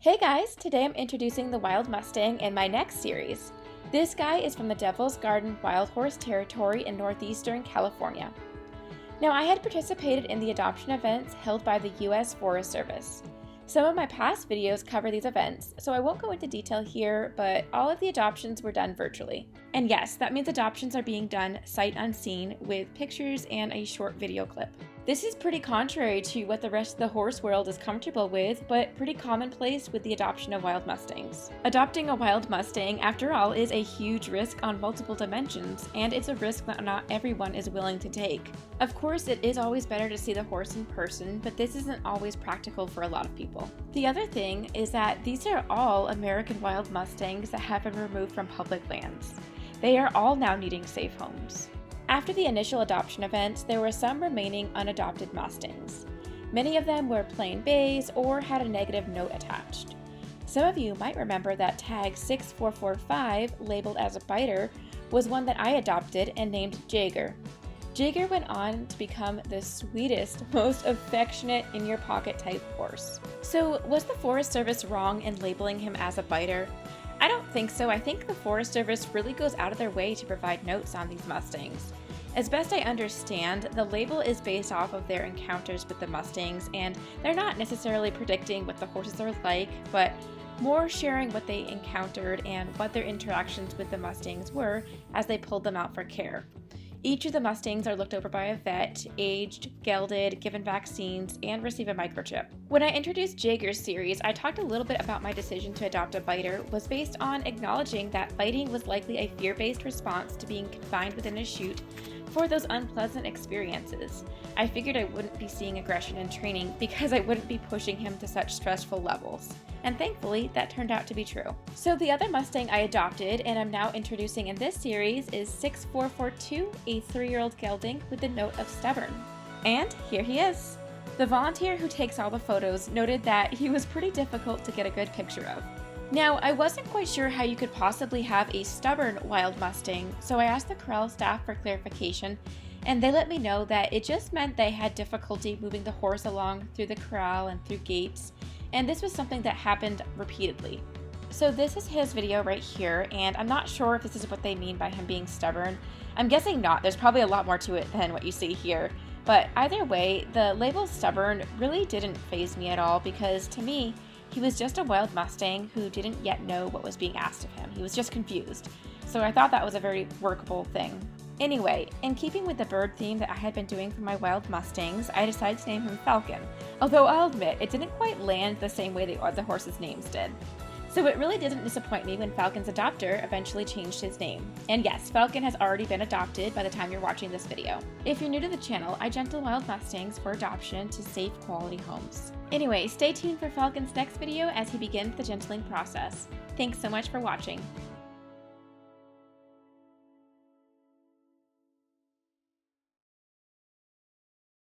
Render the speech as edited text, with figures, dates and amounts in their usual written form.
Hey guys, today I'm introducing the Wild Mustang in my next series. This guy is from the Devil's Garden Wild Horse Territory in northeastern California. Now, I had participated in the adoption events held by the U.S. Forest Service. Some of my past videos cover these events, so I won't go into detail here, but all of the adoptions were done virtually. And yes, that means adoptions are being done sight unseen with pictures and a short video clip. This is pretty contrary to what the rest of the horse world is comfortable with, but pretty commonplace with the adoption of wild Mustangs. Adopting a wild Mustang, after all, is a huge risk on multiple dimensions, and it's a risk that not everyone is willing to take. Of course, it is always better to see the horse in person, but this isn't always practical for a lot of people. The other thing is that these are all American wild Mustangs that have been removed from public lands. They are all now needing safe homes. After the initial adoption events, there were some remaining unadopted Mustangs. Many of them were plain bays or had a negative note attached. Some of you might remember that tag 6445, labeled as a biter, was one that I adopted and named Jaeger. Jaeger went on to become the sweetest, most affectionate, in-your-pocket type horse. So, was the Forest Service wrong in labeling him as a biter? I don't think so. I think the Forest Service really goes out of their way to provide notes on these Mustangs. As best I understand, the label is based off of their encounters with the Mustangs, and they're not necessarily predicting what the horses are like, but more sharing what they encountered and what their interactions with the Mustangs were as they pulled them out for care. Each of the Mustangs are looked over by a vet, aged, gelded, given vaccines, and receive a microchip. When I introduced Jaeger's series, I talked a little bit about my decision to adopt a biter was based on acknowledging that biting was likely a fear-based response to being confined within a chute for those unpleasant experiences. I figured I wouldn't be seeing aggression in training because I wouldn't be pushing him to such stressful levels. And thankfully, that turned out to be true. So the other Mustang I adopted and I'm now introducing in this series is 6442, a 3-year-old gelding with the note of stubborn. And here he is. The volunteer who takes all the photos noted that he was pretty difficult to get a good picture of. Now, I wasn't quite sure how you could possibly have a stubborn wild Mustang, so I asked the corral staff for clarification, and they let me know that it just meant they had difficulty moving the horse along through the corral and through gates, and this was something that happened repeatedly. So this is his video right here, and I'm not sure if this is what they mean by him being stubborn. I'm guessing not. There's probably a lot more to it than what you see here. But either way, the label stubborn really didn't faze me at all because to me, he was just a wild Mustang who didn't yet know what was being asked of him. He was just confused. So I thought that was a very workable thing. Anyway, in keeping with the bird theme that I had been doing for my wild Mustangs, I decided to name him Falcon. Although I'll admit, it didn't quite land the same way the other horses' names did. So it really didn't disappoint me when Falcon's adopter eventually changed his name. And yes, Falcon has already been adopted by the time you're watching this video. If you're new to the channel, I gentle wild Mustangs for adoption to safe quality homes. Anyway, stay tuned for Falcon's next video as he begins the gentling process. Thanks so much for watching.